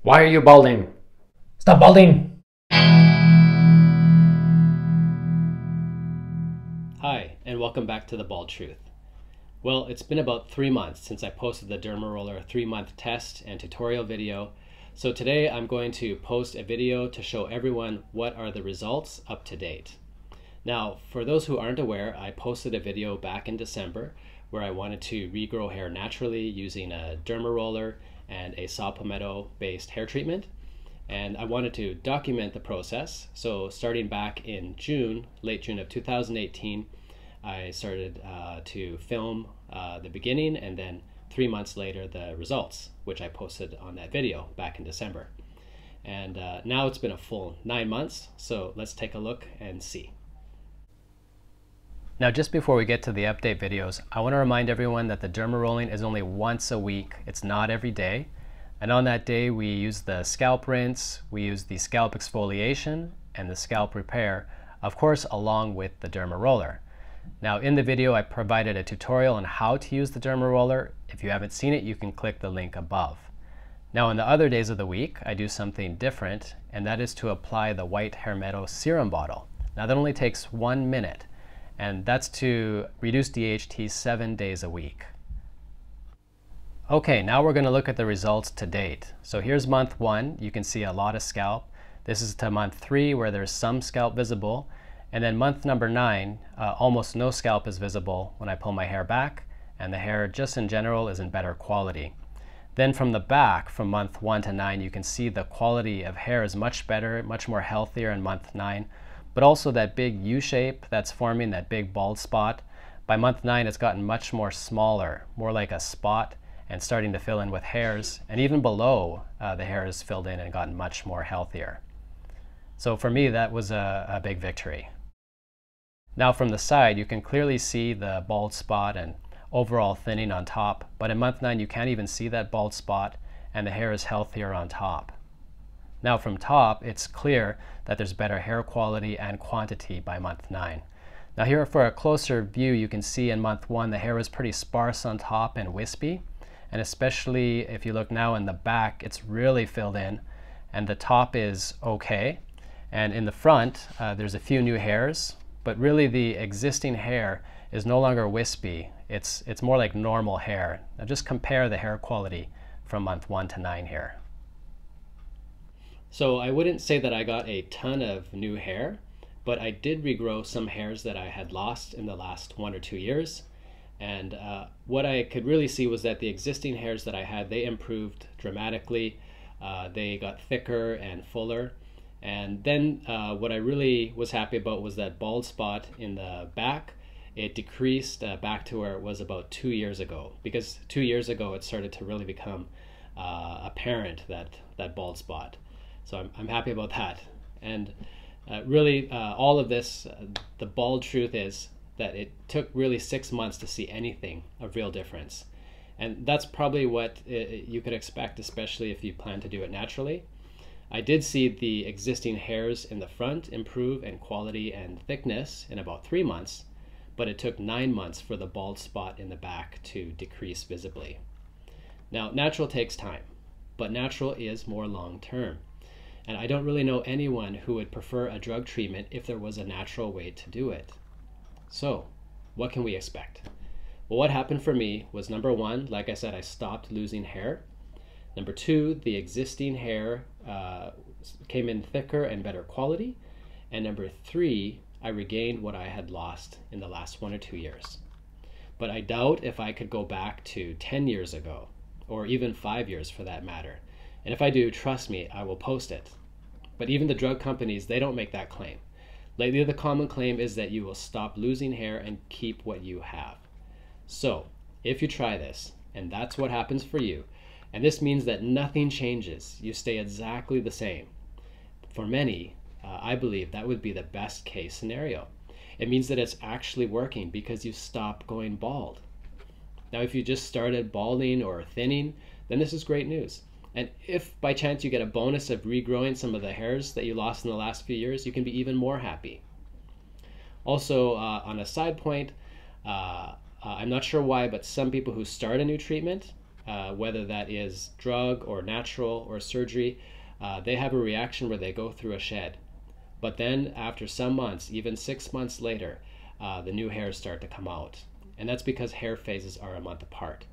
Why are you balding? Stop balding! Hi, and welcome back to The Bald Truth. Well, it's been about 3 months since I posted the Dermaroller 3-month test and tutorial video, so today I'm going to post a video to show everyone what are the results up to date. Now, for those who aren't aware, I posted a video back in December where I wanted to regrow hair naturally using a Dermaroller and a saw palmetto-based hair treatment. And I wanted to document the process. So starting back in June, late June of 2018, I started to film the beginning, and then 3 months later the results, which I posted on that video back in December. And now it's been a full 9 months, so let's take a look and see. Now, just before we get to the update videos, I want to remind everyone that the derma rolling is only once a week. It's not every day. And on that day, we use the scalp rinse, we use the scalp exfoliation, and the scalp repair, of course, along with the Dermaroller. Now, in the video, I provided a tutorial on how to use the Dermaroller. If you haven't seen it, you can click the link above. Now, on the other days of the week, I do something different, and that is to apply the white hair meadow serum bottle. Now, that only takes 1 minute. And that's to reduce DHT 7 days a week. Okay, now we're going to look at the results to date. So here's month 1. You can see a lot of scalp. This is to month 3 where there's some scalp visible. And then month number 9, almost no scalp is visible when I pull my hair back, and the hair just in general is in better quality. Then from the back, from month 1 to 9, you can see the quality of hair is much better, much more healthier in month 9. But also that big U shape that's forming, that big bald spot, by month 9 it's gotten much more smaller, more like a spot, and starting to fill in with hairs. And even below, the hair is filled in and gotten much more healthier. So for me, that was a big victory. Now from the side, you can clearly see the bald spot and overall thinning on top. But in month 9, you can't even see that bald spot, and the hair is healthier on top. Now from top, it's clear that there's better hair quality and quantity by month 9. Now here for a closer view, you can see in month 1 the hair was pretty sparse on top and wispy, and especially if you look now in the back, it's really filled in, and the top is okay. And in the front, there's a few new hairs, but really the existing hair is no longer wispy. It's more like normal hair. Now just compare the hair quality from month 1 to 9 here. So I wouldn't say that I got a ton of new hair, but I did regrow some hairs that I had lost in the last 1 or 2 years. And what I could really see was that the existing hairs that I had, they improved dramatically. They got thicker and fuller. And then what I really was happy about was that bald spot in the back. It decreased back to where it was about 2 years ago, because 2 years ago it started to really become apparent, that bald spot. So I'm happy about that. And really all of this, the bald truth is that it took really 6 months to see anything of real difference. And that's probably what you could expect, especially if you plan to do it naturally. I did see the existing hairs in the front improve in quality and thickness in about 3 months, but it took 9 months for the bald spot in the back to decrease visibly. Now, natural takes time, but natural is more long-term. And I don't really know anyone who would prefer a drug treatment if there was a natural way to do it. So, what can we expect? Well, what happened for me was, number 1, like I said, I stopped losing hair. Number 2, the existing hair came in thicker and better quality. And number 3, I regained what I had lost in the last 1 or 2 years. But I doubt if I could go back to 10 years ago, or even 5 years for that matter. And if I do, trust me, I will post it. But even the drug companies, they don't make that claim. Lately, the common claim is that you will stop losing hair and keep what you have. So, if you try this, and that's what happens for you, and this means that nothing changes, you stay exactly the same. For many, I believe that would be the best case scenario. It means that it's actually working because you stop going bald. Now, if you just started balding or thinning, then this is great news. And if by chance you get a bonus of regrowing some of the hairs that you lost in the last few years, you can be even more happy. Also, on a side point, I'm not sure why, but some people who start a new treatment whether that is drug or natural or surgery, they have a reaction where they go through a shed. But then after some months, even 6 months later, the new hairs start to come out. And that's because hair phases are a month apart.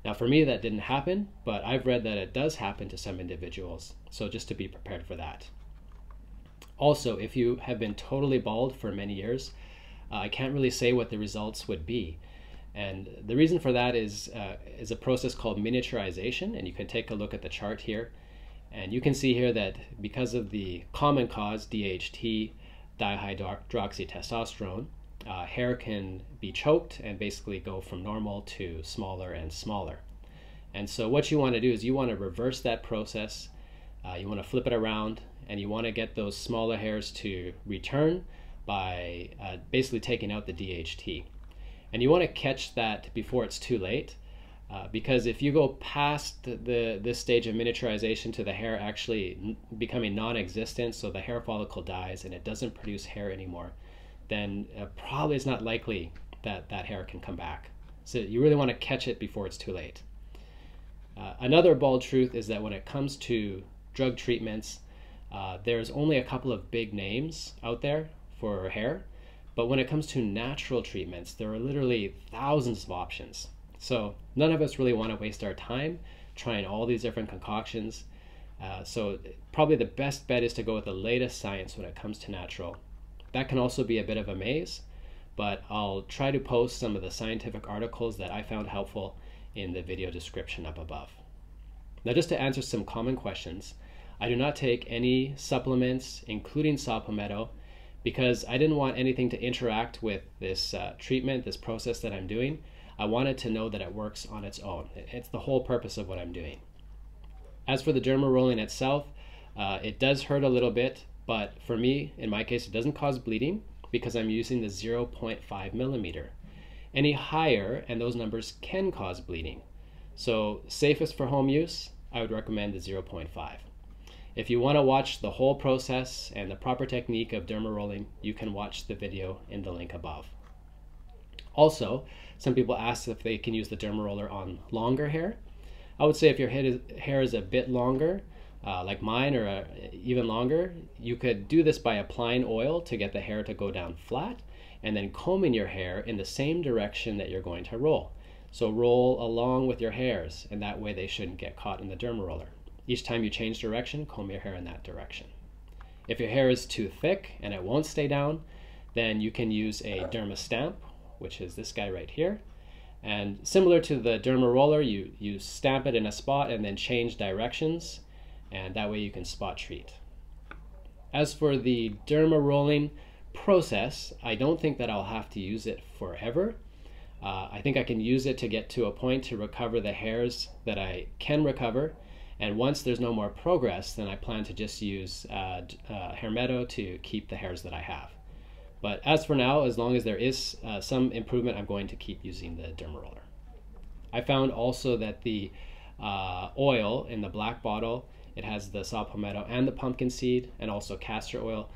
Now for me that didn't happen, but I've read that it does happen to some individuals. So just to be prepared for that. Also, if you have been totally bald for many years, I can't really say what the results would be. And the reason for that is a process called miniaturization, and you can take a look at the chart here. And you can see here that because of the common cause, DHT, dihydroxytestosterone, hair can be choked and basically go from normal to smaller and smaller. And so what you want to do is you want to reverse that process. You want to flip it around, and you want to get those smaller hairs to return by basically taking out the DHT. And you want to catch that before it's too late, because if you go past this stage of miniaturization to the hair actually becoming non-existent, so the hair follicle dies and it doesn't produce hair anymore, then probably it's not likely that that hair can come back. So you really want to catch it before it's too late. Another bald truth is that when it comes to drug treatments, there's only a couple of big names out there for hair, but when it comes to natural treatments, there are literally thousands of options. So none of us really want to waste our time trying all these different concoctions. So probably the best bet is to go with the latest science when it comes to natural. That can also be a bit of a maze, but I'll try to post some of the scientific articles that I found helpful in the video description up above. Now, just to answer some common questions, I do not take any supplements, including saw palmetto, because I didn't want anything to interact with this treatment, this process that I'm doing. I wanted to know that it works on its own. It's the whole purpose of what I'm doing. As for the Dermarolling itself, it does hurt a little bit, but for me, in my case, it doesn't cause bleeding because I'm using the 0.5 millimeter. Any higher, and those numbers can cause bleeding. So safest for home use, I would recommend the 0.5. If you want to watch the whole process and the proper technique of dermarolling, you can watch the video in the link above. Also, some people ask if they can use the Dermaroller on longer hair. I would say if your hair is a bit longer, like mine, or even longer, you could do this by applying oil to get the hair to go down flat, and then combing your hair in the same direction that you're going to roll. So roll along with your hairs, and that way they shouldn't get caught in the Dermaroller. Each time you change direction, comb your hair in that direction. If your hair is too thick and it won't stay down, then you can use a Derma stamp, which is this guy right here. And similar to the Dermaroller, you stamp it in a spot and then change directions, and that way you can spot treat. As for the Dermarolling process, I don't think that I'll have to use it forever. I think I can use it to get to a point to recover the hairs that I can recover. And once there's no more progress, then I plan to just use hair meadow to keep the hairs that I have. But as for now, as long as there is some improvement, I'm going to keep using the Dermaroller. I found also that the oil in the black bottle, it has the saw palmetto and the pumpkin seed, and also castor oil,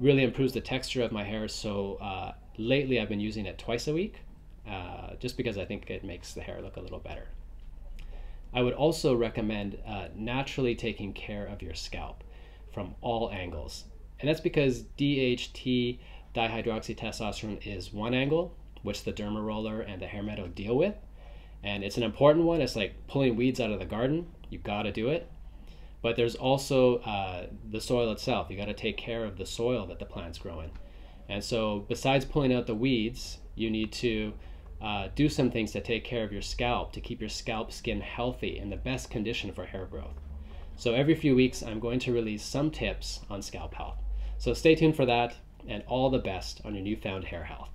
really improves the texture of my hair. So lately I've been using it twice a week, just because I think it makes the hair look a little better. I would also recommend naturally taking care of your scalp from all angles. And that's because DHT, dihydroxytestosterone, is one angle, which the Dermaroller and the hair meadow deal with. And it's an important one. It's like pulling weeds out of the garden. You gotta do it. But there's also the soil itself. You gotta take care of the soil that the plant's growing. And so besides pulling out the weeds, you need to do some things to take care of your scalp, to keep your scalp skin healthy in the best condition for hair growth. So every few weeks, I'm going to release some tips on scalp health. So stay tuned for that, and all the best on your newfound hair health.